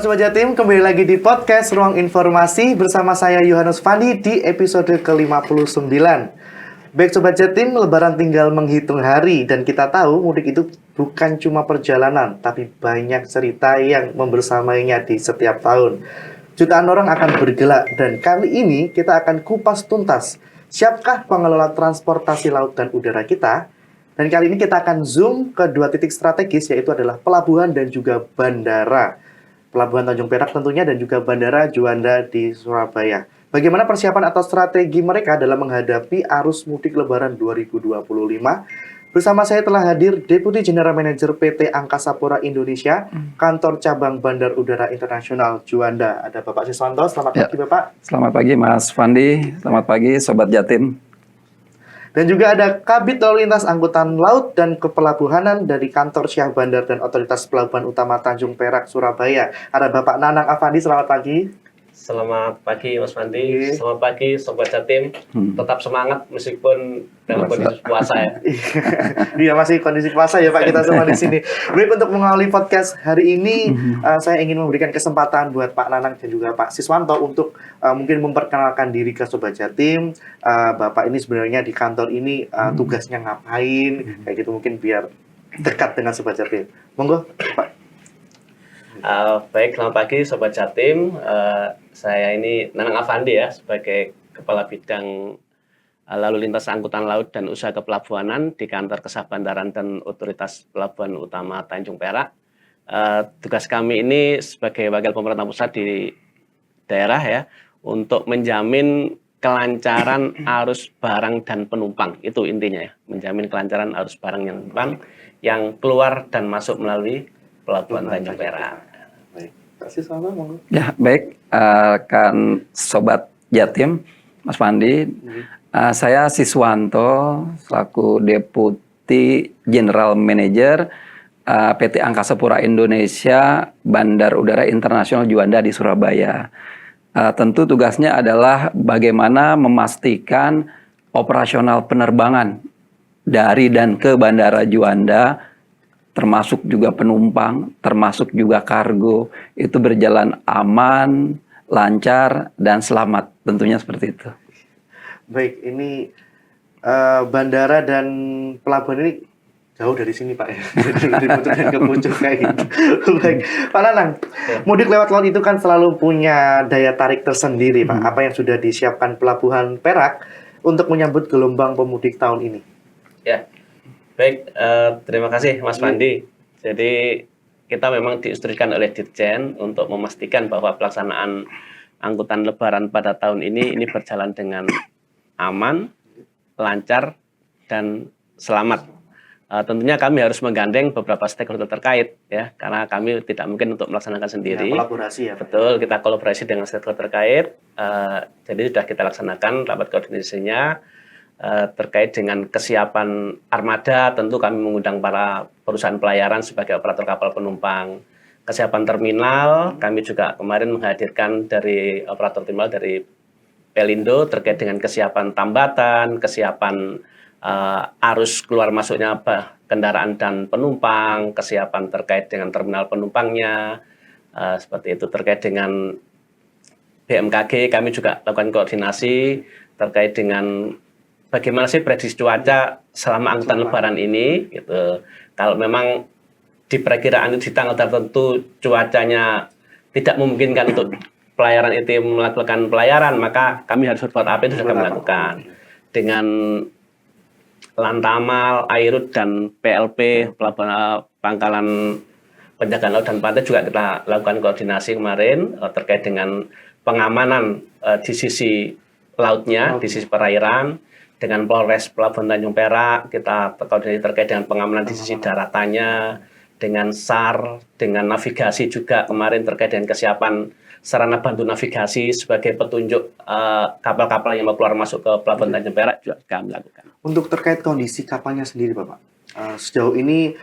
Sobat Jatim, kembali lagi di podcast Ruang Informasi bersama saya Yohanes Fandi di episode ke-59. Baik Sobat Jatim, Lebaran tinggal menghitung hari dan kita tahu mudik itu bukan cuma perjalanan, tapi banyak cerita yang membersamainya di setiap tahun. Jutaan orang akan bergelak dan kali ini kita akan kupas tuntas. Siapkah pengelola transportasi laut dan udara kita? Dan kali ini kita akan zoom ke dua titik strategis, yaitu adalah pelabuhan dan juga bandara. Pelabuhan Tanjung Perak tentunya dan juga Bandara Juanda di Surabaya. Bagaimana persiapan atau strategi mereka dalam menghadapi arus mudik Lebaran 2025? Bersama saya telah hadir Deputi General Manager PT Angkasa Pura Indonesia, Kantor Cabang Bandar Udara Internasional Juanda. Ada Bapak Siswanto, selamat pagi Bapak. Selamat pagi Mas Fandi, selamat pagi Sobat Jatim. Dan juga ada Kabid Lalu Lintas Angkutan Laut dan Kepelabuhanan dari Kantor Syah Bandar dan Otoritas Pelabuhan Utama Tanjung Perak, Surabaya. Ada Bapak Nanang Afandi, selamat pagi. Selamat pagi Mas Fandi, selamat pagi Sobat Jatim. Tetap semangat meskipun dalam kondisi puasa ya. Iya, masih kondisi puasa ya Pak, kita semua di sini. Baik, untuk mengawali podcast hari ini, saya ingin memberikan kesempatan buat Pak Nanang dan juga Pak Siswanto untuk mungkin memperkenalkan diri ke Sobat Jatim. Bapak ini sebenarnya di kantor ini tugasnya ngapain, kayak gitu mungkin biar dekat dengan Sobat Jatim. Monggo Pak. Baik, selamat pagi Sobat Jatim. Saya ini Nanang Afandi ya, sebagai Kepala Bidang Lalu Lintas Angkutan Laut dan Usaha Kepelabuhanan di Kantor Kesah Bandaran dan Otoritas Pelabuhan Utama Tanjung Perak. Tugas kami ini sebagai wakil pemerintah pusat di daerah ya, untuk menjamin kelancaran arus barang dan penumpang. Itu intinya ya, menjamin kelancaran arus barang yang penumpang yang keluar dan masuk melalui Pelabuhan Tanjung Perak. Ya, baik, kan Sobat Jatim, Mas Fandi, saya Siswanto, selaku Deputi General Manager PT Angkasa Pura Indonesia, Bandar Udara Internasional Juanda di Surabaya. Tentu tugasnya adalah bagaimana memastikan operasional penerbangan dari dan ke Bandara Juanda, termasuk juga penumpang, termasuk juga kargo, itu berjalan aman, lancar, dan selamat. Tentunya seperti itu. Baik, ini bandara dan pelabuhan ini jauh dari sini Pak ya, dari pucuk dan ke pucuk kayak gitu. Baik, Pak Nanang, mudik lewat laut itu kan selalu punya daya tarik tersendiri Pak. Apa yang sudah disiapkan Pelabuhan Perak untuk menyambut gelombang pemudik tahun ini? Ya. Baik, terima kasih Mas Fandi. Jadi kita memang diinstruksikan oleh Dirjen untuk memastikan bahwa pelaksanaan angkutan Lebaran pada tahun ini berjalan dengan aman, lancar, dan selamat. Tentunya kami harus menggandeng beberapa stakeholder terkait ya, karena kami tidak mungkin untuk melaksanakan sendiri. Ya, kolaborasi ya Pak. Betul, kita kolaborasi dengan stakeholder terkait. Jadi sudah kita laksanakan rapat koordinasinya. Terkait dengan kesiapan armada, tentu kami mengundang para perusahaan pelayaran sebagai operator kapal penumpang. Kesiapan terminal, kami juga kemarin menghadirkan dari operator terminal dari Pelindo terkait dengan kesiapan tambatan, kesiapan arus keluar masuknya kendaraan dan penumpang, kesiapan terkait dengan terminal penumpangnya, seperti itu. Terkait dengan BMKG, kami juga lakukan koordinasi terkait dengan bagaimana sih prediksi cuaca selama angkutan Lebaran ini, gitu. Kalau memang di perakiraan di tanggal tertentu cuacanya tidak memungkinkan untuk pelayaran itu melakukan pelayaran, maka kami harus berbuat apa itu sudah kami lakukan. Dengan Lantamal, Airut, dan PLP, Pelabuhan Pangkalan Penjagaan Laut dan Pantai juga kita lakukan koordinasi kemarin terkait dengan pengamanan di sisi lautnya, di sisi perairan. Dengan Polres Pelabuhan Tanjung Perak, kita koordinasi terkait dengan pengamanan di sisi daratannya, dengan SAR, dengan navigasi juga kemarin terkait dengan kesiapan sarana bantu navigasi sebagai petunjuk kapal-kapal yang mau keluar masuk ke Pelabuhan Tanjung Perak juga kami lakukan. Untuk terkait kondisi kapalnya sendiri Bapak, sejauh ini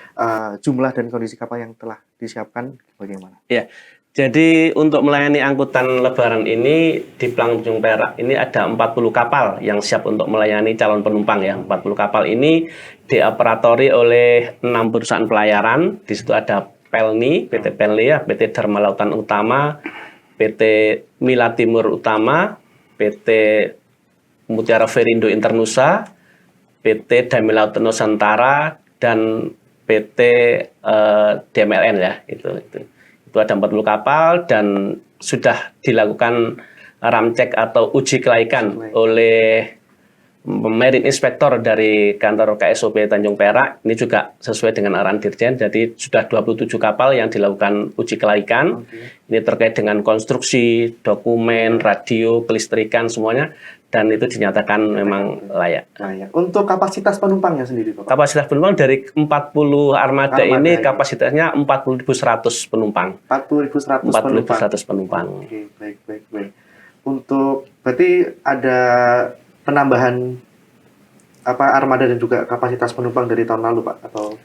jumlah dan kondisi kapal yang telah disiapkan bagaimana? Ya. Jadi untuk melayani angkutan Lebaran ini di Pelabuhan Tanjung Perak ini ada 40 kapal yang siap untuk melayani calon penumpang ya. 40 kapal ini dioperatori oleh 6 perusahaan pelayaran. Di situ ada Pelni, PT Pelni ya, PT Dharma Lautan Utama, PT Mila Timur Utama, PT Mutiara Verindo Internusa, PT Damai Laut Nusantara, dan PT DMLN ya. Itu ada 40 kapal dan sudah dilakukan ramcek atau uji kelaikan oleh Marine Inspector dari kantor KSOP Tanjung Perak. Ini juga sesuai dengan arahan Dirjen. Jadi sudah 27 kapal yang dilakukan uji kelaikan. Ini terkait dengan konstruksi, dokumen, radio, kelistrikan semuanya, dan itu dinyatakan memang layak. Untuk kapasitas penumpangnya sendiri, Bapak? Kapasitas penumpang dari 40 armada ini kapasitasnya 40.100 penumpang. 40.100 penumpang. Oke, baik. Untuk berarti ada penambahan armada dan juga kapasitas penumpang dari tahun lalu, Pak, atau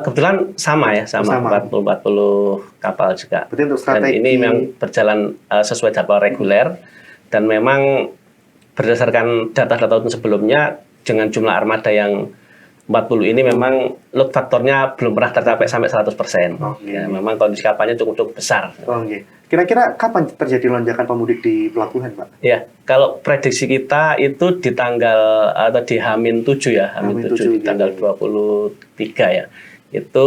kebetulan sama 40 kapal juga. Berarti untuk strategi dan ini memang berjalan sesuai jadwal reguler dan memang berdasarkan data-data tahun sebelumnya dengan jumlah armada yang 40 ini memang load faktornya belum pernah tercapai sampai 100%. Ya, memang kondisi kapalnya cukup besar. Kira-kira kapan terjadi lonjakan pemudik di pelabuhan, Pak? Ya, kalau prediksi kita itu di tanggal atau di H-7 ya, H-7 di tanggal 23 ya. Itu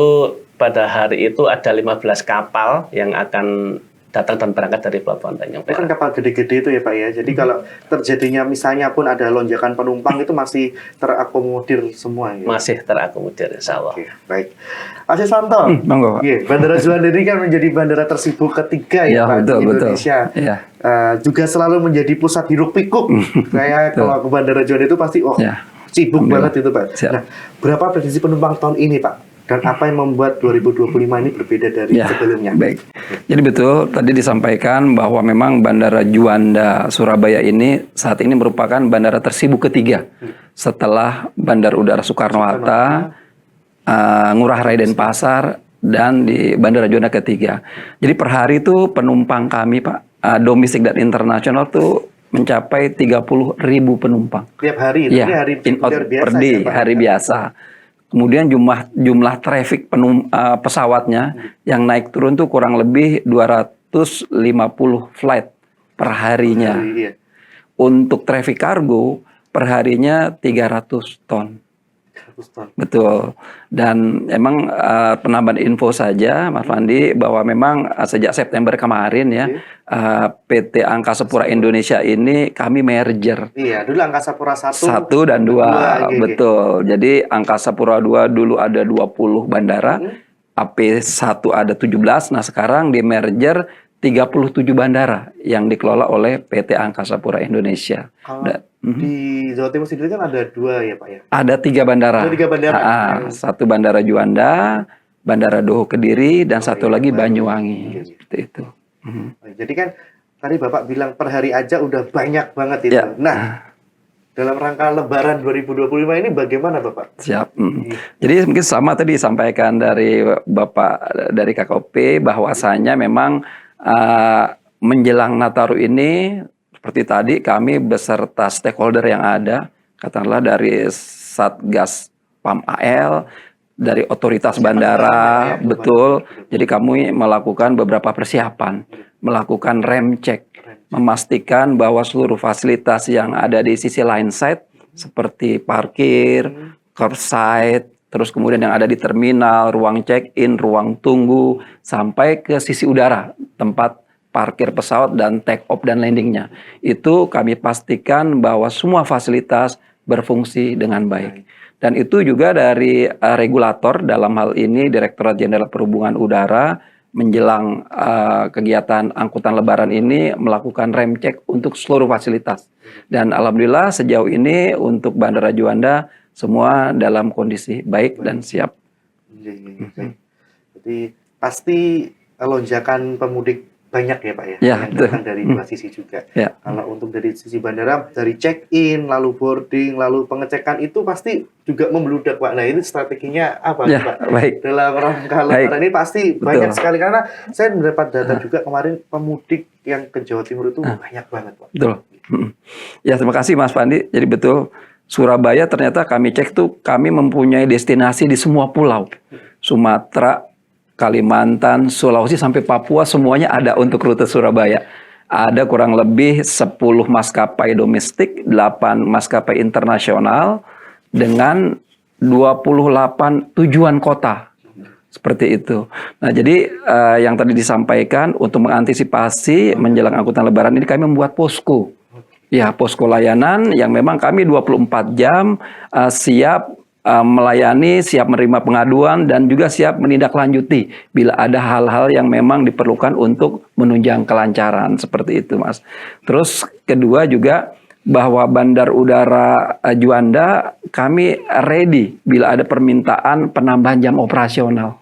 pada hari itu ada 15 kapal yang akan datang dan berangkat dari pelabuhan Tanjung Perak. Itu kan kapal gede-gede itu ya, Pak ya. Jadi kalau terjadinya misalnya pun ada lonjakan penumpang itu masih terakomodir semua ya. Masih terakomodir, insya Allah. Oke, baik. Pak Siswanto, monggo, Pak. Bandara Juanda ini kan menjadi bandara tersibuk ketiga ya, Pak, di Indonesia. Iya. Juga selalu menjadi pusat hiruk pikuk. Saya kalau ke Bandara Juanda itu pasti sibuk banget itu, Pak. Siap. Nah, berapa prediksi penumpang tahun ini, Pak? Dan apa yang membuat 2025 ini berbeda dari sebelumnya? Baik. Jadi betul, tadi disampaikan bahwa memang Bandara Juanda Surabaya ini saat ini merupakan bandara tersibuk ketiga setelah Bandar Udara Soekarno-Hatta, Ngurah Rai Denpasar, dan di Bandara Juanda ketiga. Jadi per hari itu penumpang kami, Pak, domestik dan internasional tuh mencapai 30.000 penumpang. Tiap hari? Ya, hari biasa, per day, hari biasa. Kemudian jumlah traffic pesawatnya yang naik turun tuh kurang lebih 250 flight per harinya. Untuk traffic kargo per harinya 300 ton. Betul. Dan emang penambahan info saja, Mas Fandi, bahwa memang sejak September kemarin ya, PT Angkasa Pura Indonesia ini kami merger. Iya, dulu Angkasa Pura 1 dan 2. Betul. Jadi Angkasa Pura 2 dulu ada 20 bandara, AP1 ada 17, nah sekarang di merger 37 bandara yang dikelola oleh PT Angkasa Pura Indonesia. Di Jawa Timur sendiri kan ada 2 ya, Pak ya? Ada 3 bandara. Ada 3 bandara. Satu Bandara Juanda, Bandara Doho Kediri, dan satu lagi Banyuwangi. Seperti itu. Jadi kan tadi Bapak bilang per hari aja udah banyak banget itu. Ya. Nah, dalam rangka Lebaran 2025 ini bagaimana, Bapak? Siap. Jadi mungkin sama tadi disampaikan dari Bapak dari KKP bahwasanya memang menjelang Nataru ini seperti tadi kami beserta stakeholder yang ada, katakanlah dari Satgas PAM AL, dari otoritas bandara, betul. Jadi kami melakukan beberapa persiapan, melakukan rem check, memastikan bahwa seluruh fasilitas yang ada di sisi line side seperti parkir, curbside, terus kemudian yang ada di terminal, ruang check-in, ruang tunggu, sampai ke sisi udara, tempat parkir pesawat dan take off dan landingnya. Itu kami pastikan bahwa semua fasilitas berfungsi dengan baik. Dan itu juga dari regulator, dalam hal ini Direktorat Jenderal Perhubungan Udara, menjelang kegiatan angkutan Lebaran ini melakukan rem cek untuk seluruh fasilitas. Dan alhamdulillah sejauh ini untuk Bandara Juanda semua dalam kondisi baik dan siap. Jadi pasti lonjakan pemudik banyak ya, Pak ya, yang datang dari dua sisi juga. Kalau untuk dari sisi bandara, dari check-in, lalu boarding, lalu pengecekan itu pasti juga membludak, Pak. Nah, ini strateginya apa, Pak? Baik. Dalam rangka Lebaran ini pasti banyak sekali, karena saya mendapat data juga kemarin pemudik yang ke Jawa Timur itu banyak banget, Pak. Betul. Ya, terima kasih Mas Fandi. Jadi betul, Surabaya ternyata kami cek tuh kami mempunyai destinasi di semua pulau. Sumatera, Kalimantan, Sulawesi sampai Papua semuanya ada untuk rute Surabaya. Ada kurang lebih 10 maskapai domestik, 8 maskapai internasional dengan 28 tujuan kota. Seperti itu. Nah, jadi yang tadi disampaikan untuk mengantisipasi menjelang angkutan lebaran ini kami membuat posko. Ya, posko layanan yang memang kami 24 jam siap melayani, siap menerima pengaduan, dan juga siap menindaklanjuti bila ada hal-hal yang memang diperlukan untuk menunjang kelancaran, seperti itu, Mas. Terus kedua juga bahwa Bandar Udara Juanda kami ready bila ada permintaan penambahan jam operasional.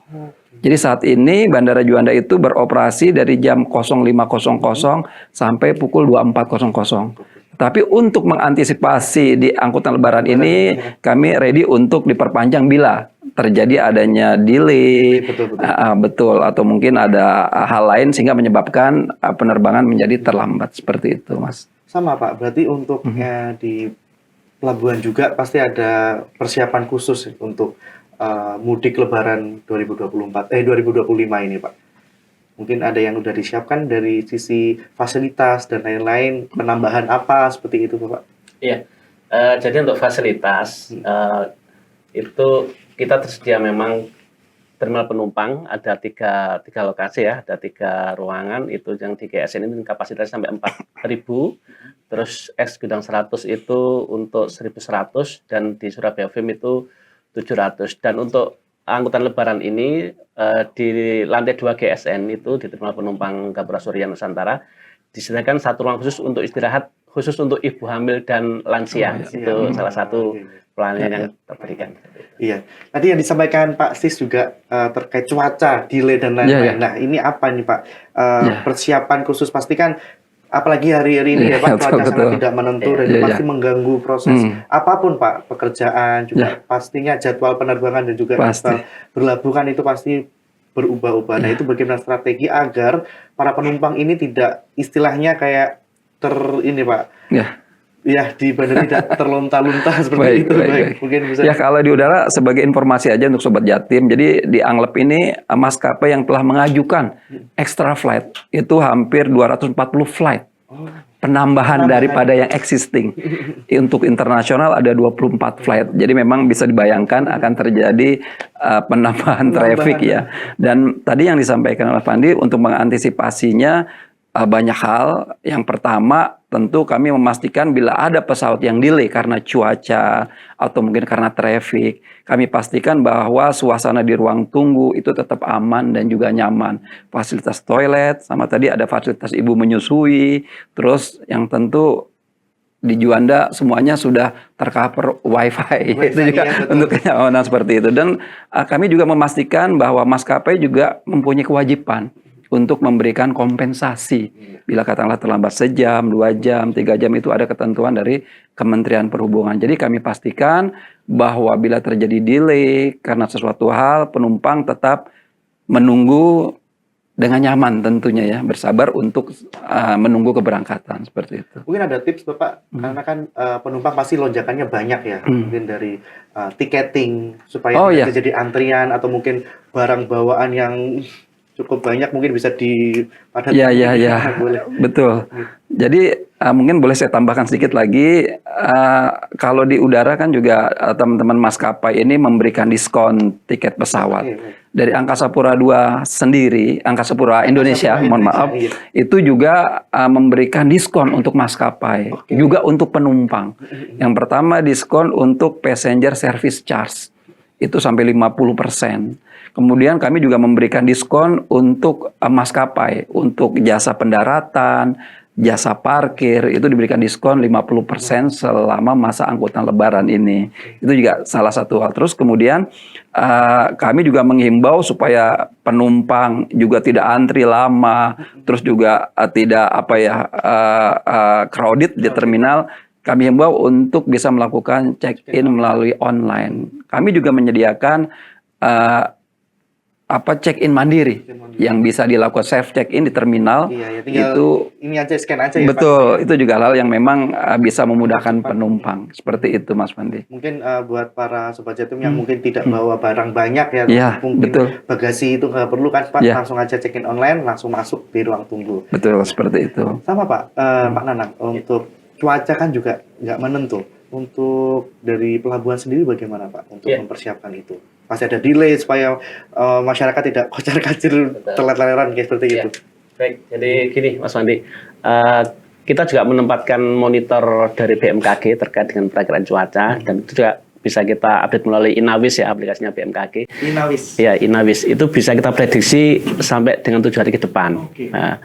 Jadi saat ini Bandara Juanda itu beroperasi dari jam 05.00 sampai pukul 24.00. Tapi untuk mengantisipasi di angkutan lebaran ini, kami ready untuk diperpanjang bila terjadi adanya delay, betul, atau mungkin ada hal lain sehingga menyebabkan penerbangan menjadi terlambat, seperti itu, Mas. Sama Pak, berarti untuk di pelabuhan juga pasti ada persiapan khusus untuk mudik lebaran 2025 ini Pak. Mungkin ada yang sudah disiapkan dari sisi fasilitas dan lain-lain, penambahan apa seperti itu Pak? Iya, jadi untuk fasilitas itu kita tersedia memang terminal penumpang, ada tiga lokasi ya, ada 3 ruangan, itu yang di GSN ini kapasitasnya sampai 4.000, terus X Gudang 100 itu untuk 1.100, dan di Surabaya Film itu 700, dan untuk angkutan lebaran ini di lantai 2 GSN itu di terminal penumpang Gapura Surya Nusantara disediakan 1 ruang khusus untuk istirahat khusus untuk ibu hamil dan lansia. Itu salah satu pelayanan yang terberikan. Iya. Tadi yang disampaikan Pak Sis juga terkait cuaca, delay dan lain-lain. Nah, ini apa nih Pak? Persiapan khusus pastikan apalagi hari-hari ini ya Pak, cuaca sangat tidak menentu dan itu pasti mengganggu proses apapun Pak, pekerjaan juga pastinya jadwal penerbangan dan juga jadwal berlabuh itu pasti berubah-ubah. Nah, itu bagaimana strategi agar para penumpang ini tidak istilahnya kayak ini Pak. Ya, di bandara tidak terlunta-lunta seperti itu. Baik. Mungkin bisa. Ya, kalau di udara sebagai informasi aja untuk Sobat Jatim. Jadi di Anglep ini maskapai yang telah mengajukan extra flight itu hampir 240 flight. Penambahan daripada yang existing. Untuk internasional ada 24 flight. Jadi memang bisa dibayangkan akan terjadi penambahan traffic ya. Dan tadi yang disampaikan oleh Pandi untuk mengantisipasinya banyak hal. Yang pertama tentu kami memastikan bila ada pesawat yang delay karena cuaca atau mungkin karena traffic, kami pastikan bahwa suasana di ruang tunggu itu tetap aman dan juga nyaman. Fasilitas toilet, sama tadi ada fasilitas ibu menyusui, terus yang tentu di Juanda semuanya sudah tercover wifi itu juga untuk kenyamanan seperti itu. Dan kami juga memastikan bahwa maskapai juga mempunyai kewajiban untuk memberikan kompensasi. Bila katakanlah terlambat sejam, 2 jam, 3 jam itu ada ketentuan dari Kementerian Perhubungan. Jadi kami pastikan bahwa bila terjadi delay karena sesuatu hal, penumpang tetap menunggu dengan nyaman tentunya ya, bersabar untuk menunggu keberangkatan seperti itu. Mungkin ada tips Bapak, karena kan penumpang pasti lonjakannya banyak ya, mungkin dari tiketing supaya tidak terjadi antrian atau mungkin barang bawaan yang cukup banyak mungkin bisa dipadatkan. Iya. Betul. Jadi mungkin boleh saya tambahkan sedikit lagi. Kalau di udara kan juga teman-teman maskapai ini memberikan diskon tiket pesawat. Dari Angkasa Pura II sendiri, Angkasa Pura Indonesia, mohon maaf, itu juga memberikan diskon untuk maskapai, juga untuk penumpang. Yang pertama diskon untuk passenger service charge. Itu sampai 50%. Kemudian kami juga memberikan diskon untuk maskapai, untuk jasa pendaratan, jasa parkir, itu diberikan diskon 50% selama masa angkutan lebaran ini. Itu juga salah satu hal. Terus kemudian kami juga menghimbau supaya penumpang juga tidak antri lama, terus juga tidak crowded di terminal. Kami himbau untuk bisa melakukan check-in melalui online. Kami juga menyediakan check-in mandiri yang bisa dilakukan self check-in di terminal. Iya, ya tinggal Itu ini aja scan aja ya Pak. betul, itu juga hal yang memang bisa memudahkan penumpang. Seperti itu Mas Fandi. Mungkin buat para sobat Jatim yang mungkin tidak bawa barang banyak ya, Iya, mungkin betul. bagasi itu nggak perlu kan Pak, Iya. langsung aja check-in online, langsung masuk di ruang tunggu. Betul, seperti itu. Sama Pak, Pak Nanang, untuk cuaca kan juga nggak menentu. Untuk dari pelabuhan sendiri bagaimana Pak untuk mempersiapkan itu? Pasti ada delay supaya masyarakat tidak kocar-kacir telet-teleran kayak seperti itu. Baik, jadi gini Mas Wandi, kita juga menempatkan monitor dari BMKG terkait dengan perakiraan cuaca dan itu juga bisa kita update melalui Inawis ya, aplikasinya BMKG. Inawis. Ya, Inawis itu bisa kita prediksi sampai dengan 7 hari ke depan. Oke. Nah,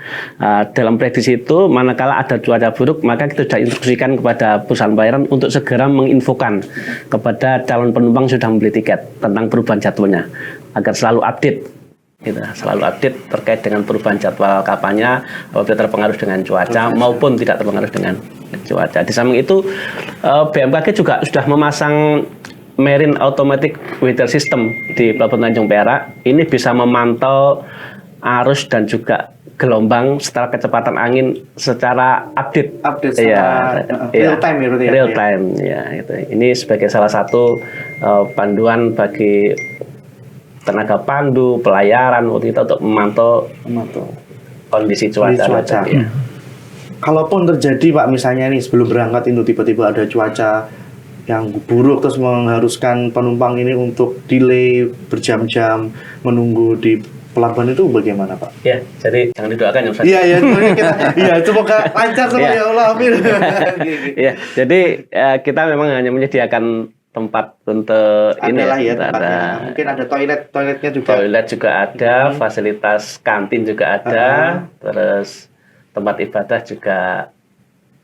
dalam prediksi itu, manakala ada cuaca buruk, maka kita sudah instruksikan kepada perusahaan pelayaran untuk segera menginfokan kepada calon penumpang sudah membeli tiket tentang perubahan jadwalnya, agar selalu update. Gitu, selalu update terkait dengan perubahan jadwal kapalnya apabila terpengaruh dengan cuaca maupun tidak terpengaruh dengan cuaca. Di samping itu BMKG juga sudah memasang Marine Automatic Weather System di Pelabuhan Tanjung Perak. Ini bisa memantau arus dan juga gelombang setelah kecepatan angin secara update Sama real time ya berarti ya. Real time ya itu. Ini sebagai salah satu panduan bagi tenaga pandu, pelayaran kita untuk memantau kondisi cuaca. Ya. Kalaupun terjadi Pak, misalnya nih sebelum berangkat itu tiba-tiba ada cuaca yang buruk terus mengharuskan penumpang ini untuk delay berjam-jam menunggu di pelabuhan, itu bagaimana Pak? Ya, jadi jangan didoakan ya Ustaz. Iya, semoga lancar semua ya Allah, amin. Ya, jadi kita memang hanya menyediakan tempat untuk Adalah ini ya tempatnya. Mungkin ada toiletnya juga. Toilet juga ada, fasilitas kantin juga ada, terus tempat ibadah juga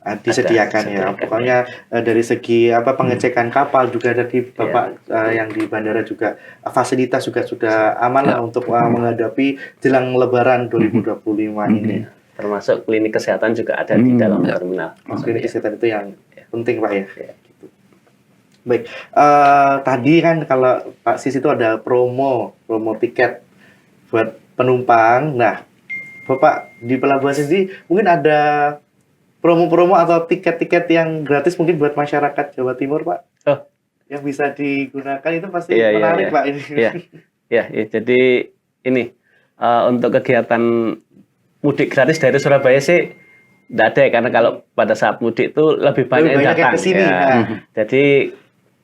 disediakan ya. Pokoknya dari segi pengecekan kapal juga dari Bapak yang di bandara juga fasilitas juga sudah aman lah untuk menghadapi jelang Lebaran 2025 ini. Termasuk klinik kesehatan juga ada di dalam terminal. Klinik kesehatan itu yang penting Pak ya. Baik, tadi kan kalau Pak Sis itu ada promo tiket buat penumpang. Nah, Bapak di pelabuhan sendiri mungkin ada promo-promo atau tiket-tiket yang gratis mungkin buat masyarakat Jawa Timur Pak? Oh, yang bisa digunakan itu pasti menarik Pak ini. Iya, jadi ini untuk kegiatan mudik gratis dari Surabaya sih tidak ada ya, karena kalau pada saat mudik itu lebih banyak yang datang. Kesini, Jadi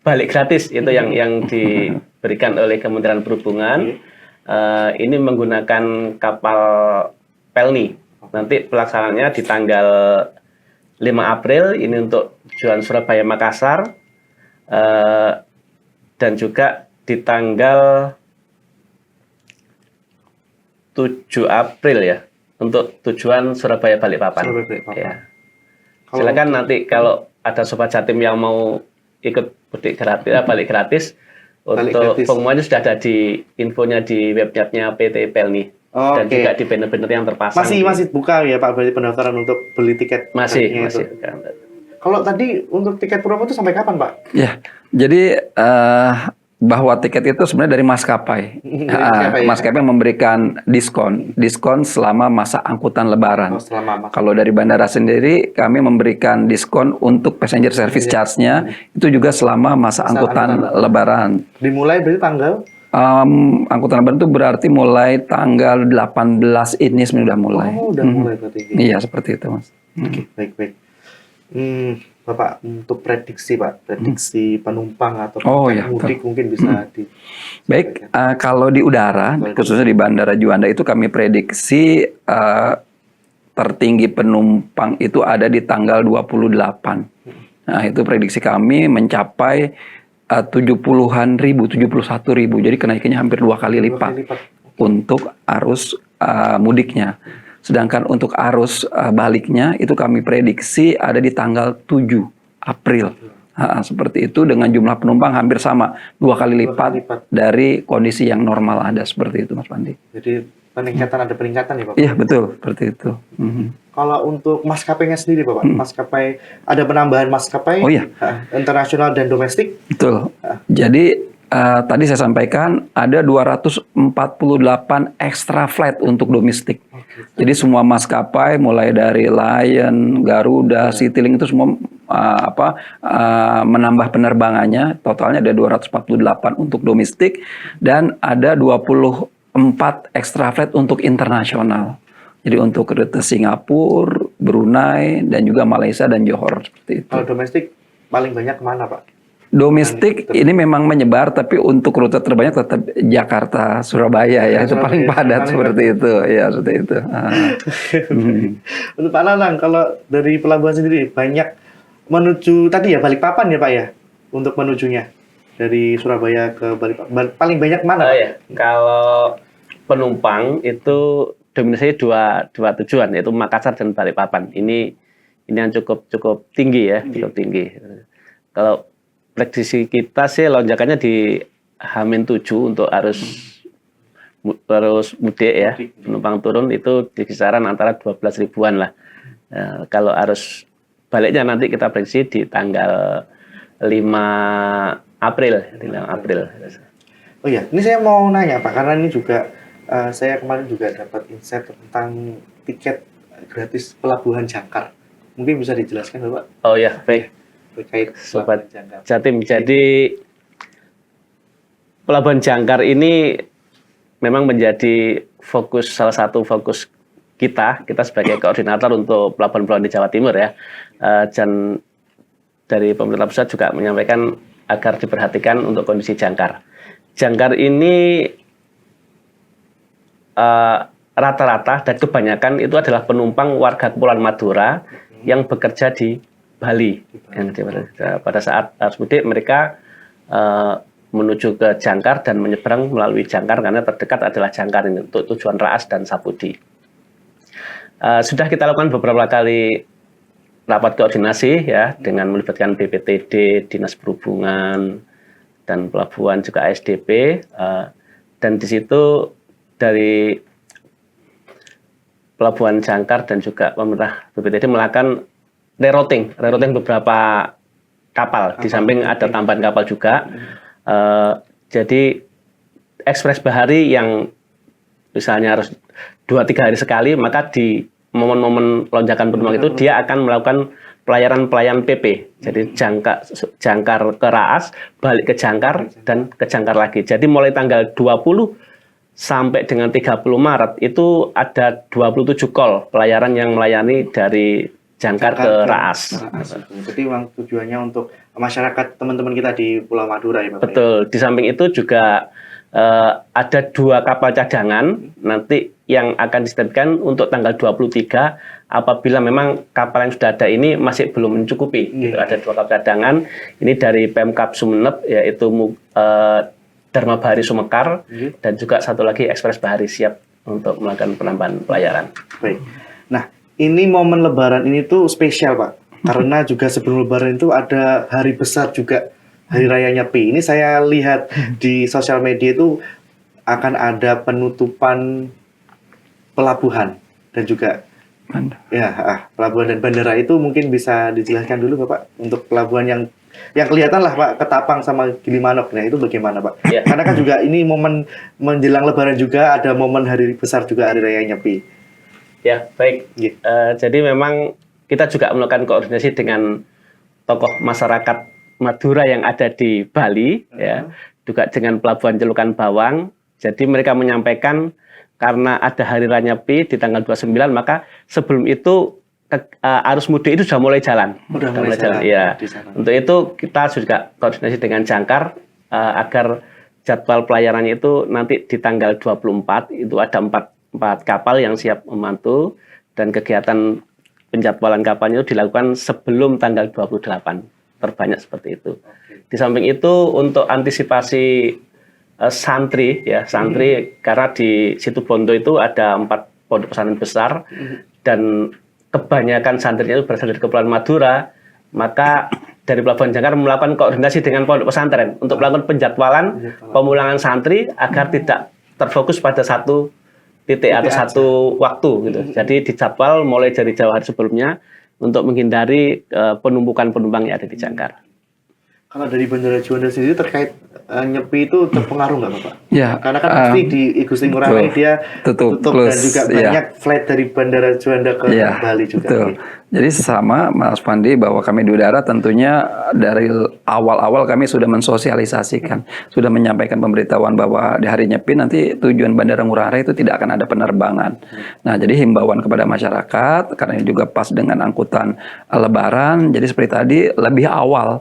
balik gratis itu yang diberikan oleh Kementerian Perhubungan. Ini menggunakan kapal Pelni. Nanti pelaksanaannya di tanggal 5 April ini untuk tujuan Surabaya Makassar, dan juga di tanggal 7 April ya untuk tujuan Surabaya Balikpapan. Ya. Silakan nanti kalau ada sobat Jatim yang mau ikut mudik gratis, balik gratis, untuk pengumumannya sudah ada di infonya di websitenya PT Pelni. Dan juga di banner-banner yang terpasang. Masih buka ya Pak, berarti pendaftaran untuk beli tiket? Masih. Kalau tadi untuk tiket promo itu sampai kapan Pak? Ya, jadi bahwa tiket itu sebenarnya dari maskapai. Maskapai memberikan diskon selama masa angkutan Lebaran. Kalau dari bandara sendiri kami memberikan diskon untuk passenger service charge-nya itu juga selama masa angkutan Lebaran. Dimulai berarti tanggal? Angkutan Lebaran itu berarti mulai tanggal 18 ini sebenarnya udah mulai. Oh, udah mulai berarti. Iya, seperti itu, Mas. Oke, baik. Bapak, untuk prediksi penumpang atau mudik mungkin bisa di... Baik, kalau di udara, khususnya di Bandara Juanda itu kami prediksi tertinggi penumpang itu ada di tanggal 28. Nah, itu prediksi kami mencapai 70-an ribu, 71 ribu. Jadi kenaikannya hampir 2 kali lipat untuk arus mudiknya. Sedangkan untuk arus baliknya itu kami prediksi ada di tanggal 7 April. Seperti itu dengan jumlah penumpang hampir sama, 2 kali lipat dari kondisi yang normal ada, seperti itu Mas Pandi. Jadi ada peningkatan ya Bapak? Iya betul, seperti itu. Kalau untuk maskapainya sendiri Bapak, maskapai ada penambahan maskapai internasional dan domestik? Betul. Jadi tadi saya sampaikan ada 248 extra flight untuk domestik. Jadi semua maskapai mulai dari Lion, Garuda, Citylink itu semua menambah penerbangannya. Totalnya ada 248 untuk domestik dan ada 24 extra flight untuk internasional. Jadi untuk rute Singapura, Brunei, dan juga Malaysia dan Johor seperti itu. Kalau domestik paling banyak kemana, Pak? Domestik ini memang menyebar, tapi untuk rute terbanyak tetap Jakarta, Surabaya ya, itu paling padat seperti itu, ya seperti itu. Untuk Pak Nanang, kalau dari pelabuhan sendiri banyak menuju tadi ya Balikpapan ya Pak ya, untuk menujunya dari Surabaya ke Balikpapan paling banyak mana? Pak? Ya. Kalau penumpang itu dominasi dua tujuan, yaitu Makassar dan Balikpapan. Ini yang cukup tinggi ya, cukup tinggi. Kalau prediksi kita sih lonjakannya di H-7 untuk arus mudik ya, penumpang turun itu di kisaran antara 12 ribuan lah. Kalau arus baliknya nanti kita prediksi di tanggal 5 April. Oh iya, ini saya mau nanya Pak, karena ini juga saya kemarin juga dapat insight tentang tiket gratis pelabuhan Jangkar. Mungkin bisa dijelaskan Bapak? Oh ya, baik. Terkait Sobat Jatim. Jadi Pelabuhan Jangkar ini memang menjadi salah satu fokus kita sebagai koordinator untuk pelabuhan-pelabuhan di Jawa Timur ya. Dan dari pemerintah pusat juga menyampaikan agar diperhatikan untuk kondisi Jangkar. Jangkar ini rata-rata dan kebanyakan itu adalah penumpang warga Kepulauan Madura yang bekerja di Bali. Pada saat arus mudik mereka menuju ke Jangkar dan menyeberang melalui Jangkar karena terdekat adalah Jangkar ini untuk tujuan Raas dan Sapudi. Sudah kita lakukan beberapa kali rapat koordinasi ya dengan melibatkan BPTD, Dinas Perhubungan dan Pelabuhan juga ASDP, dan di situ dari Pelabuhan Jangkar dan juga pemerintah BPTD melakukan rerouting beberapa kapal. Di samping ada tambahan kapal juga. Jadi ekspres bahari yang misalnya harus 2-3 hari sekali, maka di momen-momen lonjakan penumpang itu dia akan melakukan pelayaran PP. Jadi Jangkar ke Raas, balik ke Jangkar dan ke Jangkar lagi. Jadi mulai tanggal 20 sampai dengan 30 Maret itu ada 27 call pelayaran yang melayani dari Jangkar ke Raas. Jadi memang tujuannya untuk masyarakat teman-teman kita di Pulau Madura ya Bapak. Betul. Di samping itu juga ada 2 kapal cadangan nanti yang akan diterbitkan untuk tanggal 23 apabila memang kapal yang sudah ada ini masih belum mencukupi. Gitu. Ada 2 kapal cadangan. Ini dari Pemkab Sumeneb yaitu Dharma Bahari Sumekar dan juga satu lagi Ekspres Bahari siap untuk melakukan penambahan pelayaran. Baik. Nah, ini momen Lebaran ini tuh spesial Pak, karena juga sebelum Lebaran itu ada hari besar juga, Hari Raya Nyepi. Ini saya lihat di sosial media itu akan ada penutupan pelabuhan dan juga pelabuhan dan bandara itu mungkin bisa dijelaskan dulu Bapak untuk pelabuhan yang kelihatan lah Pak, Ketapang sama Gilimanuk. Nah itu bagaimana Pak? Ya. Karena kan juga ini momen menjelang Lebaran juga ada momen hari besar juga Hari Raya Nyepi. Ya, baik. Jadi memang kita juga melakukan koordinasi dengan tokoh masyarakat Madura yang ada di Bali, ya, juga dengan Pelabuhan Celukan Bawang. Jadi mereka menyampaikan karena ada Hari Raya Nyepi di tanggal 29, maka sebelum itu arus mudik itu sudah mulai jalan. Sudah mulai jalan. Ya. Untuk itu kita juga koordinasi dengan Jangkar agar jadwal pelayarannya itu nanti di tanggal 24 itu ada 4 kapal yang siap membantu dan kegiatan penjadwalan kapalnya itu dilakukan sebelum tanggal 28 terbanyak seperti itu. Di samping itu untuk antisipasi santri karena di Situbondo itu ada 4 pondok pesantren besar dan kebanyakan santrinya itu berasal dari Kepulauan Madura, maka dari Pelabuhan Jangkar melakukan koordinasi dengan pondok pesantren untuk melakukan penjadwalan pemulangan santri agar tidak terfokus pada satu titik atau satu waktu gitu. Jadi dijadwal mulai dari jauh hari sebelumnya untuk menghindari penumpukan penumpang yang ada di Jangkar. Kalau dari Bandara Juanda sendiri terkait nyepi itu terpengaruh nggak Bapak? Ya, Karena kan pasti di Igusti Ngurah Rai betul. dia Tutup, tutup dan close, juga ya. banyak flight dari Bandara Juanda ke Iya, Bali juga. betul. Jadi sama Mas Pandi bahwa kami di udara tentunya dari awal-awal kami sudah mensosialisasikan, sudah menyampaikan pemberitahuan bahwa di hari Nyepi nanti tujuan Bandara Ngurah Rai itu tidak akan ada penerbangan. Nah, jadi himbauan kepada masyarakat karena ini juga pas dengan angkutan Lebaran. Jadi seperti tadi lebih awal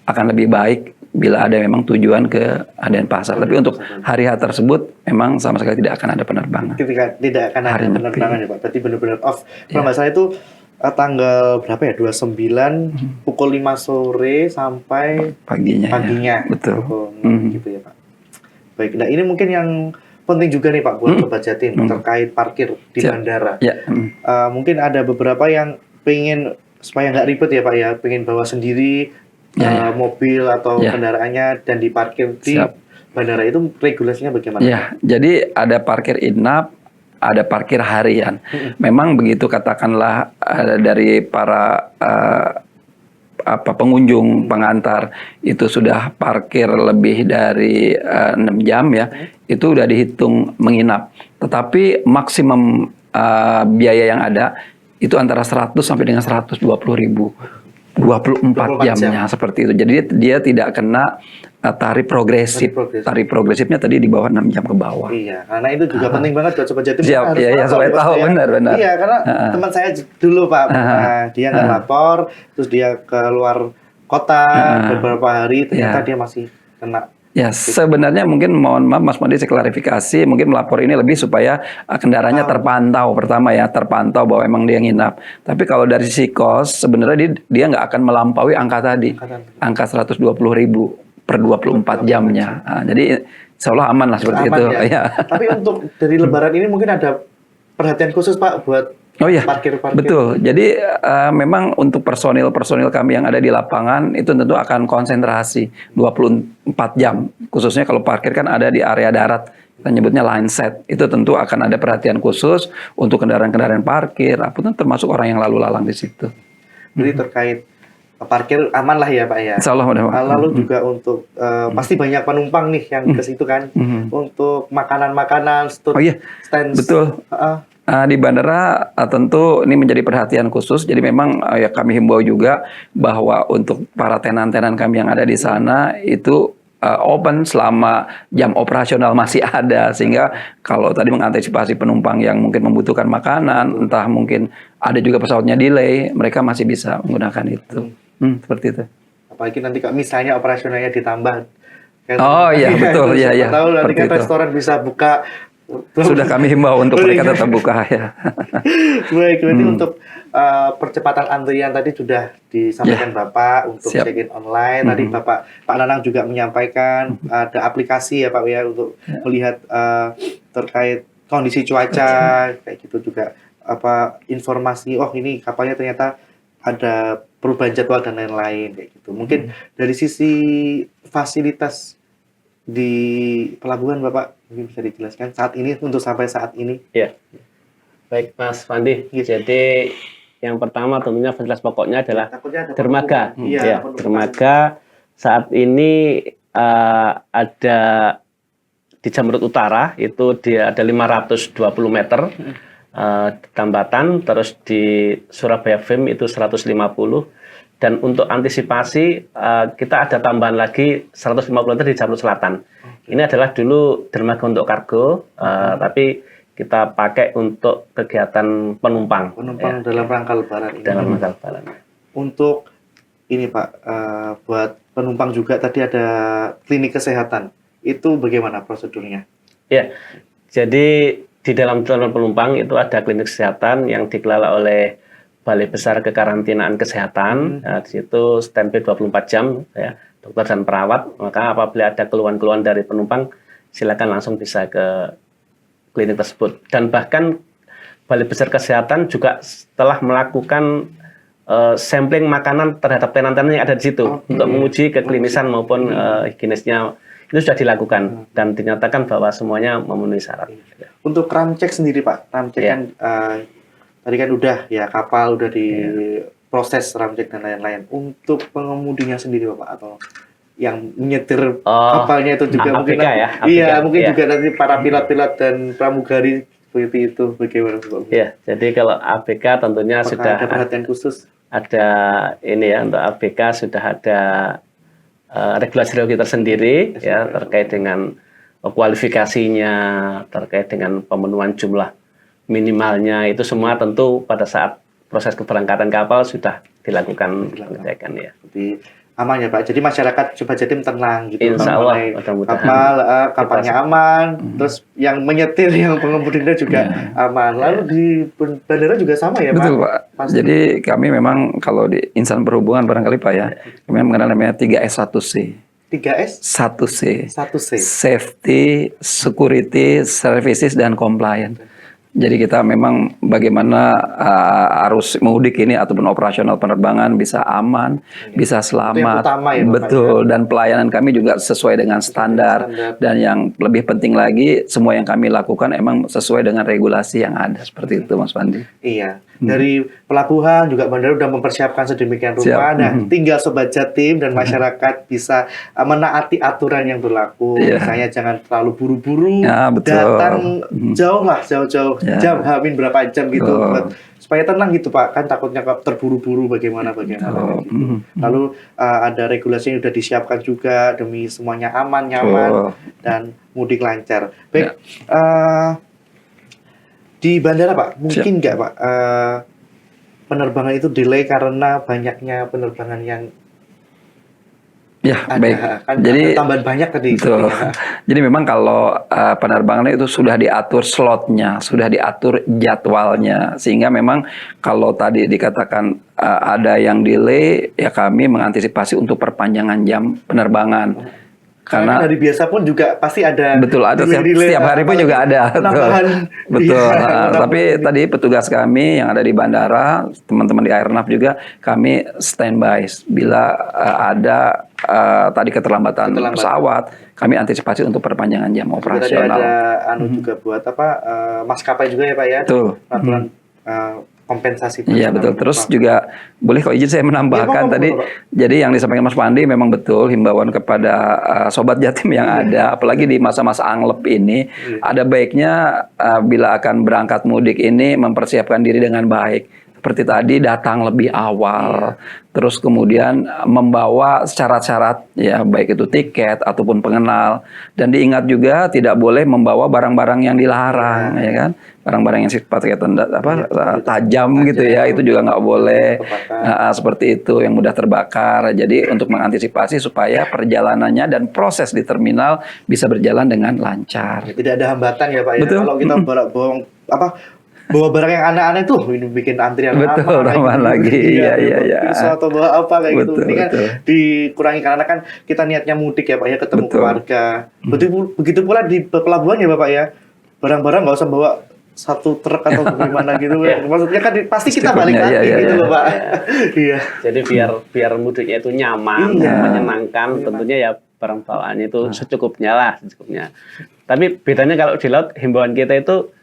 akan lebih baik bila ada memang tujuan ke Denpasar. Tapi untuk hari-hari tersebut memang sama sekali tidak akan ada penerbangan. Ketika tidak akan ada Hari Nyepi. penerbangan ya Pak, berarti benar-benar off. Kalau nggak salah itu tanggal berapa ya? 29 pukul 5 sore sampai Paginya. paginya. Betul. Gitu ya Pak. Baik, nah ini mungkin yang penting juga nih Pak buat Sobat Jatim terkait parkir di Siap. bandara. Ya. Mungkin ada beberapa yang pengen supaya nggak ribet ya Pak ya, pengen bawa sendiri mobil atau kendaraannya dan diparkir di Siap. bandara, itu regulasinya bagaimana? Ya, jadi ada parkir inap, ada parkir harian. Memang begitu katakanlah dari para pengunjung pengantar itu sudah parkir lebih dari 6 jam ya, itu udah dihitung menginap. Tetapi maksimum biaya yang ada itu antara 100 sampai dengan 120 ribu. 24 jamnya seperti itu. Jadi dia tidak kena tarif progresif. Tarif progresifnya tadi di bawah 6 jam ke bawah. Iya, karena itu juga penting banget buat Sobat Jatim. Siap, iya, supaya tahu benar-benar. Iya, karena teman saya dulu Pak, dia nggak lapor, terus dia keluar kota beberapa hari, ternyata dia masih kena. Ya, sebenarnya mungkin mohon maaf Mas Mandi, saya klarifikasi, mungkin melapor ini lebih supaya kendaraannya terpantau pertama ya, terpantau bahwa emang dia nginap. Tapi kalau dari sisi kos, sebenarnya dia nggak akan melampaui angka tadi, angka 120 ribu per 24 jamnya. Nah, jadi insya Allah aman lah seperti itu. Ya. Tapi untuk dari Lebaran ini mungkin ada perhatian khusus Pak buat parkir. Betul. Jadi memang untuk personil kami yang ada di lapangan itu tentu akan konsentrasi 24 jam. Khususnya kalau parkir kan ada di area darat, kita nyebutnya line set. Itu tentu akan ada perhatian khusus untuk kendaraan-kendaraan parkir, apapun termasuk orang yang lalu lalang di situ. Jadi terkait parkir aman lah ya Pak ya. Insya Allah mudah-mudahan. Lalu juga untuk pasti banyak penumpang nih yang ke situ kan. Untuk makanan-makanan, stand. Betul. Di bandara tentu ini menjadi perhatian khusus. Jadi memang ya kami himbau juga bahwa untuk para tenan-tenan kami yang ada di sana itu open selama jam operasional masih ada, sehingga kalau tadi mengantisipasi penumpang yang mungkin membutuhkan makanan, entah mungkin ada juga pesawatnya delay, mereka masih bisa menggunakan itu. Seperti itu. Apalagi nanti misalnya operasionalnya ditambah. Oh iya betul ya ya. Tahu nanti kan restoran bisa buka. Sudah kami himbau untuk mereka tetap buka ya. Baik, berarti untuk percepatan antrian tadi sudah disampaikan Bapak untuk check-in online. Tadi Pak Nanang juga menyampaikan ada aplikasi ya Pak ya untuk melihat terkait kondisi cuaca kayak gitu juga, informasi ini kapalnya ternyata ada perubahan jadwal dan lain-lain kayak gitu. Mungkin dari sisi fasilitas di pelabuhan Bapak mungkin bisa dijelaskan saat ini untuk sampai saat ini. Ya, baik Mas Fandi. Jadi yang pertama tentunya fasilitas pokoknya adalah dermaga. Ya, dermaga saat ini ada di Jamrut Utara itu dia ada 520 meter tambatan, terus di Surabaya Fim itu 150. Dan untuk antisipasi kita ada tambahan lagi 150 meter di Jamrut Selatan. Ini adalah dulu dermaga untuk kargo, tapi kita pakai untuk kegiatan penumpang. Penumpang dalam rangka Lebaran ini. Dalam rangka Lebaran. Untuk ini Pak, buat penumpang juga tadi ada klinik kesehatan. Itu bagaimana prosedurnya? Ya, jadi di dalam calon penumpang itu ada klinik kesehatan yang dikelola oleh Balai Besar Kekarantinaan Kesehatan. Nah, di situ standby 24 jam ya, dokter dan perawat. Maka apabila ada keluhan-keluhan dari penumpang, silakan langsung bisa ke klinik tersebut. Dan bahkan Balai Besar Kesehatan juga telah melakukan sampling makanan terhadap tenan-tenan yang ada di situ untuk menguji keklinisan maupun higienisnya. Itu sudah dilakukan dan dinyatakan bahwa semuanya memenuhi syarat. Untuk ramcek sendiri Pak, ramcek kan tadi kan udah ya kapal udah di proses ramcek dan lain-lain. Untuk pengemudinya sendiri Bapak atau yang menyetir Oh, kapalnya itu juga mungkin ABK nanti, ya, iya ABK, mungkin iya. juga nanti para pilot-pilot dan pramugari seperti itu bagaimana Bapak? Ya, jadi kalau ABK tentunya Apakah sudah ada perhatian khusus? ada ini ya, untuk ABK sudah ada regulasi tersendiri ya terkait dengan kualifikasinya, terkait dengan pemenuhan jumlah minimalnya, itu semua tentu pada saat proses keberangkatan kapal sudah dilakukan pengecekan ya. Jadi aman ya Pak. Jadi masyarakat Sobat Jatim tenang gitu. Insya Kalau Allah, naik mudah-mudahan. kapal, kapalnya aman. Terus yang menyetir, yang pengemudinya juga aman. Lalu di bandara juga sama ya Betul Pak? Pak. Pasti. Jadi kami memang kalau di insan perhubungan barangkali Pak ya, kami mengenal namanya 3S1C. 3S? 1C. 1C. Safety, Security, Services, dan Compliance. Jadi kita memang bagaimana arus mudik ini ataupun operasional penerbangan bisa aman, bisa selamat, utama ya, Bapak, betul, dan pelayanan kami juga sesuai dengan standar. Dan yang lebih penting lagi, semua yang kami lakukan emang sesuai dengan regulasi yang ada, seperti itu Mas Pandi. Iya. Dari pelabuhan juga bandara udah mempersiapkan sedemikian rupa. Nah, tinggal Sobat Jatim dan masyarakat bisa menaati aturan yang berlaku. Misalnya jangan terlalu buru-buru, datang jauh lah, jauh-jauh jam, hamin berapa jam gitu, supaya tenang gitu Pak. Kan takutnya terburu-buru bagaimana gitu. Lalu ada regulasi yang sudah disiapkan juga demi semuanya aman, nyaman, dan mudik lancar. Baik, di bandara Pak, mungkin nggak Pak penerbangan itu delay karena banyaknya penerbangan yang ada, baik. Kan Jadi tambahan banyak tadi. Betul. Jadi memang kalau penerbangan itu sudah diatur slotnya, sudah diatur jadwalnya, sehingga memang kalau tadi dikatakan ada yang delay, ya kami mengantisipasi untuk perpanjangan jam penerbangan. Karena dari biasa pun juga pasti ada. Betul, ada setiap hari pun juga ada. Betul. Tapi tadi petugas kami yang ada di bandara, teman-teman di Airnav juga, kami standby bila ada tadi keterlambatan pesawat, kami antisipasi untuk perpanjangan jam operasional. Tadi ada juga buat maskapai juga ya Pak ya. Betul. Aturan kompensasi. Iya betul. Terus juga boleh kalau izin saya menambahkan tadi. Jadi yang disampaikan Mas Pandi memang betul, himbauan kepada Sobat Jatim yang ada, apalagi di masa-masa anglep ini, ada baiknya bila akan berangkat mudik ini mempersiapkan diri dengan baik. Seperti tadi datang lebih awal, terus kemudian membawa syarat-syarat ya baik itu tiket ataupun pengenal, dan diingat juga tidak boleh membawa barang-barang yang dilarang ya kan, barang-barang yang sifatnya tajam gitu ya, itu juga nggak boleh. Seperti itu yang mudah terbakar. Jadi untuk mengantisipasi supaya perjalanannya dan proses di terminal bisa berjalan dengan lancar. Tidak ada hambatan ya Pak ya. Betul. Kalau kita bawa barang yang aneh-aneh tuh, ini bikin antrian lama lagi. Iya. Pisau atau bawa apa kayak gitu. Ini kan dikurangi karena kan kita niatnya mudik ya Pak ya, ketemu keluarga. Begitu pula di pelabuhan ya Bapak ya. Barang-barang nggak usah bawa satu truk atau gimana gitu. Maksudnya kan pasti kita balik lagi gitu loh Pak. Iya. Jadi biar mudiknya itu nyaman, menyenangkan, tentunya ya barang bawaannya itu secukupnya. Tapi bedanya kalau di laut, himbauan kita itu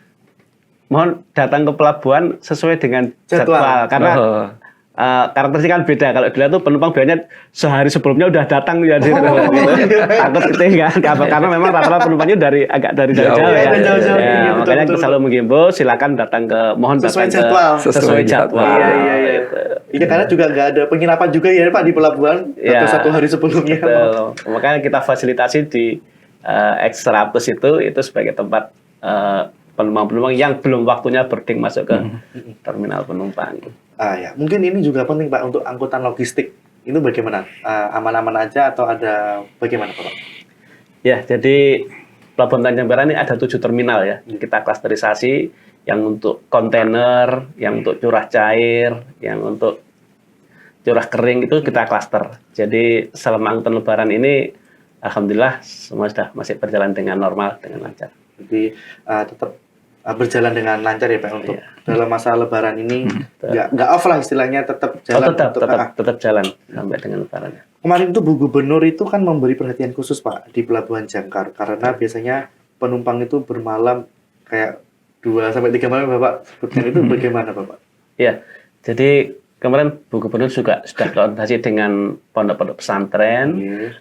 mohon datang ke pelabuhan sesuai dengan jadwal. Karena karakteristik kan beda. Kalau di laut tuh penumpang biasanya sehari sebelumnya udah datang ya. Takut ketinggalan karena memang rata-rata penumpangnya agak dari jauh ya. Makanya kita selalu menghimbau silakan datang sesuai jadwal. Iya karena juga nggak ada penginapan juga ya Pak di pelabuhan atau satu hari sebelumnya. Makanya kita fasilitasi di X100 itu sebagai tempat penumpang-penumpang yang belum waktunya boarding masuk ke terminal penumpang. Ya, mungkin ini juga penting Pak untuk angkutan logistik. Itu bagaimana? Aman-aman aja atau ada bagaimana Pak? Ya, jadi Pelabuhan Tanjung Perak ini ada 7 terminal ya. Kita klasterisasi yang untuk kontainer, yang untuk curah cair, yang untuk curah kering itu kita klaster. Jadi selama angkutan lebaran ini alhamdulillah semua sudah masih berjalan dengan normal, dengan lancar. Jadi tetap berjalan dengan lancar ya Pak untuk dalam masa lebaran ini nggak off lah istilahnya, tetap jalan. Tetap jalan sampai dengan lebaran. Kemarin itu Bu Gubernur itu kan memberi perhatian khusus Pak di Pelabuhan Jangkar karena biasanya penumpang itu bermalam kayak 2 sampai 3 malam Bapak sebutkan itu bagaimana Bapak? Ya, jadi kemarin Bu Gubernur juga sudah koordinasi dengan pondok-pondok pesantren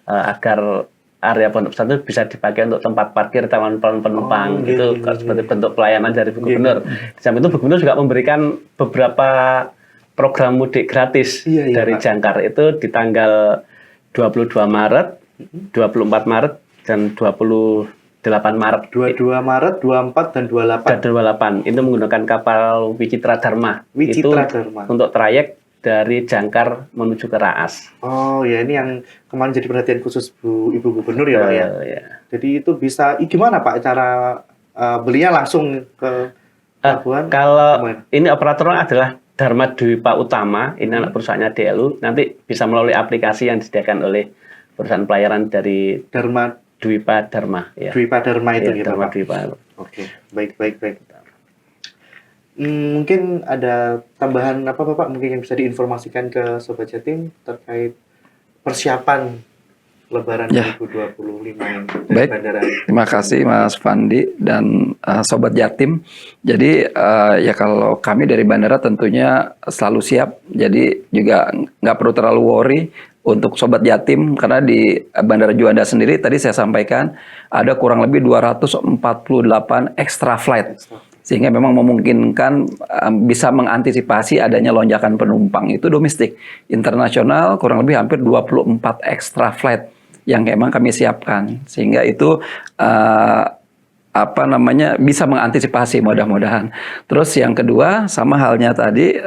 agar area pondok pesantren bisa dipakai untuk tempat parkir calon penumpang. Itu sebagai bentuk pelayanan dari Bu Gubernur. Di samping itu Bu Gubernur juga memberikan beberapa program mudik gratis dari Jangkar itu di tanggal 22 Maret, 24 Maret, dan 28 Maret. 22 Maret, 24 dan 28. Dan 28. Itu menggunakan kapal Wicitra Dharma. Wicitra itu Dharma. Untuk trayek dari Jangkar menuju ke Raas. Oh ya, ini yang kemarin jadi perhatian khusus Ibu Gubernur ya Pak ya. Ya. Jadi itu bisa, gimana Pak cara belinya langsung ke pelabuhan? Kalau ini operatornya adalah Dharma Dwipa Utama, ini anak perusahaannya DLU, nanti bisa melalui aplikasi yang disediakan oleh perusahaan pelayaran dari Dharma Dwipa Dharma. Ya. Dwipa Dharma itu gitu Dharma Pak. Dwipa. Oke, baik. Mungkin ada tambahan apa Pak mungkin yang bisa diinformasikan ke Sobat Jatim terkait persiapan Lebaran 2025 ini dari Baik. bandara. Terima kasih Mas Fandi dan Sobat Jatim. Jadi ya kalau kami dari bandara tentunya selalu siap. Jadi juga nggak perlu terlalu worry untuk Sobat Jatim karena di Bandara Juanda sendiri tadi saya sampaikan ada kurang lebih 248 extra flight. Sehingga memang memungkinkan bisa mengantisipasi adanya lonjakan penumpang itu domestik. Internasional kurang lebih hampir 24 extra flight yang memang kami siapkan. Sehingga itu bisa mengantisipasi mudah-mudahan. Terus yang kedua sama halnya tadi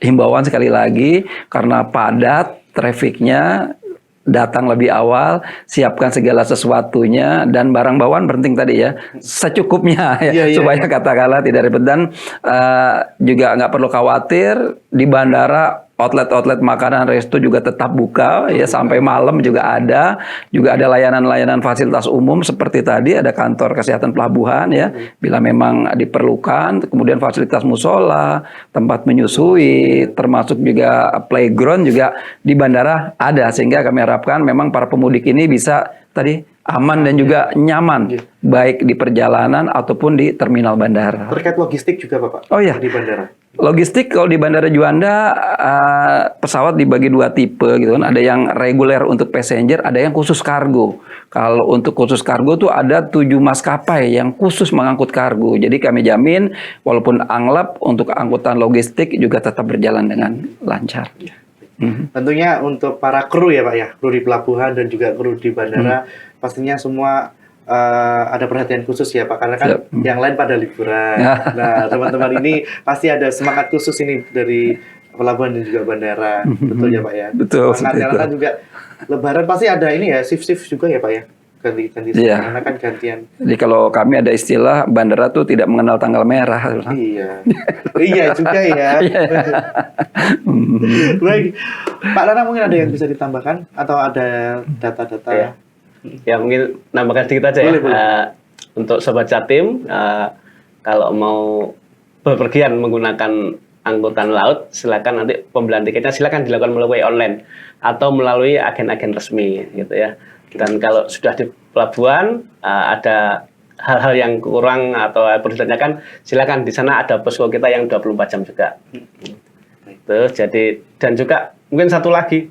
himbauan sekali lagi karena padat trafiknya, datang lebih awal, siapkan segala sesuatunya dan barang bawaan penting tadi ya, secukupnya ya, supaya katakanlah tidak ribet dan juga nggak perlu khawatir di bandara outlet makanan resto juga tetap buka ya sampai malam juga ada layanan-layanan fasilitas umum seperti tadi ada kantor kesehatan pelabuhan ya bila memang diperlukan, kemudian fasilitas musola, tempat menyusui, termasuk juga playground juga di bandara ada sehingga kami harapkan memang para pemudik ini bisa tadi aman dan juga nyaman baik di perjalanan ataupun di terminal bandara. Terkait logistik juga Pak di bandara. Logistik kalau di Bandara Juanda pesawat dibagi dua tipe gitu kan. Ada yang reguler untuk passenger, ada yang khusus kargo. Kalau untuk khusus kargo tuh ada 7 maskapai yang khusus mengangkut kargo. Jadi kami jamin walaupun anglap untuk angkutan logistik juga tetap berjalan dengan lancar. Tentunya untuk para kru ya Pak ya, kru di pelabuhan dan juga kru di bandara pastinya semua ada perhatian khusus ya Pak, karena kan yang lain pada liburan. Nah, teman-teman ini pasti ada semangat khusus ini dari pelabuhan dan juga bandara. Betul ya Pak ya? Betul. Karena kan juga Lebaran pasti ada ini ya, shift-shift juga ya Pak ya? Ganti-ganti karena kan gantian. Jadi kalau kami ada istilah bandara tuh tidak mengenal tanggal merah. Iya. Iya juga ya. Baik. Pak Nana mungkin ada yang bisa ditambahkan atau ada data-data? Ya mungkin nambahkan sedikit aja boleh. Untuk Sobat Jatim, kalau mau bepergian menggunakan angkutan laut, silakan nanti pembelian tiketnya silakan dilakukan melalui online atau melalui agen-agen resmi gitu ya. Dan kalau sudah di pelabuhan ada hal-hal yang kurang atau perlu ditanyakan, silakan di sana ada posko kita yang 24 jam juga. Itu jadi dan juga mungkin satu lagi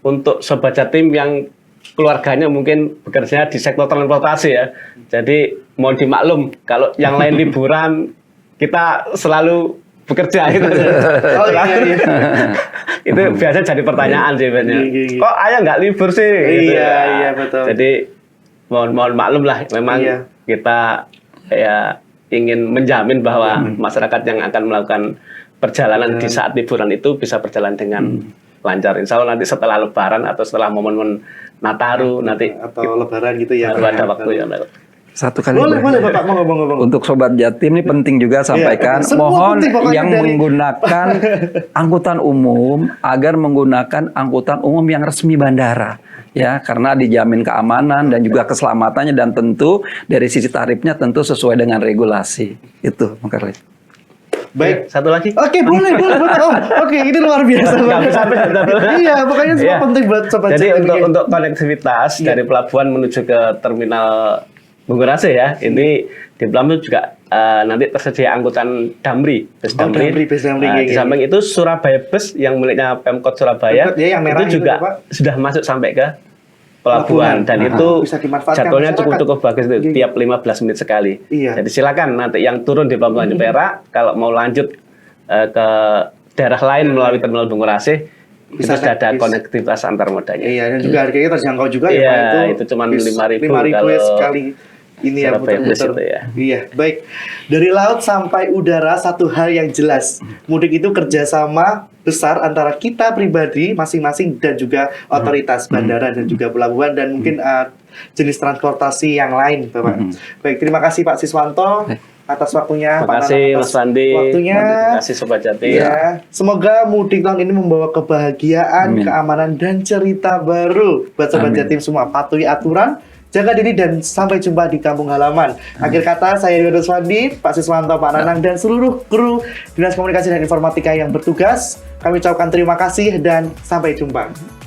untuk Sobat Jatim yang keluarganya mungkin bekerja di sektor transportasi ya. Jadi mohon dimaklum kalau yang lain liburan kita selalu bekerja gitu. Itu biasa jadi pertanyaan sih sebenarnya. Kok ayah nggak libur sih? Gitu. Iya betul. Jadi mohon maklum lah memang kita ya ingin menjamin bahwa masyarakat yang akan melakukan perjalanan di saat liburan itu bisa berjalan dengan lancar. Insya Allah nanti setelah Lebaran atau setelah momen-momen Nataru nanti atau Lebaran gitu ya. Ada waktu ya. Satu kali boleh Bapak ngomong. Untuk Sobat Jatim ini penting juga sampaikan mohon yang menggunakan angkutan umum agar menggunakan angkutan umum yang resmi bandara ya karena dijamin keamanan dan juga keselamatannya dan tentu dari sisi tarifnya tentu sesuai dengan regulasi itu Pak Karli. Baik, satu lagi. Oke, boleh Bapak. Oke, ini luar biasa. Iya, pokoknya semua penting buat Sobat Jadi Jatim. untuk konektivitas dari pelabuhan menuju ke terminal Bungurase ya. Ini di Pelabuhan juga nanti tersedia angkutan Damri, bus Damri. Bus Damri, Di samping itu Surabaya Bus yang miliknya Pemkot Surabaya Pemkot, ya, yang merah itu juga itu, Pak. sudah masuk sampai ke pelabuhan dan itu Bisa dimanfaatkan jadwalnya masyarakat. cukup bagus itu, tiap 15 menit sekali. Iya. Jadi silakan nanti yang turun di Pelabuhan Perak kalau mau lanjut ke daerah lain melalui terminal Bungurase Bisa itu sudah ada naik bis. konektivitas antar modanya. Iya, dan juga harganya terjangkau juga Iya, ya Pak, itu cuma bis 5.000 5.000 kalau ya sekali ini ya Surabaya Bus muter-muter. itu ya. Iya, baik. Dari laut sampai udara satu hal yang jelas. Mudik itu kerjasama besar antara kita pribadi masing-masing dan juga otoritas bandara dan juga pelabuhan dan mungkin jenis transportasi yang lain, Bapak. Baik, terima kasih Pak Siswanto atas waktunya, Terima Pak kasih Nanang Mas atas Fandi. waktunya. Terima kasih Sobat Jatim. Ya, semoga mudik tahun ini membawa kebahagiaan, Amin. keamanan, dan cerita baru buat Sobat Amin. Jatim semua. Patuhi aturan, jaga diri, dan sampai jumpa di kampung halaman. Akhir kata, saya Yohanes Fandi, Pak Siswanto, Pak Nanang, dan seluruh kru Dinas Komunikasi dan Informatika yang bertugas. Kami ucapkan terima kasih dan sampai jumpa.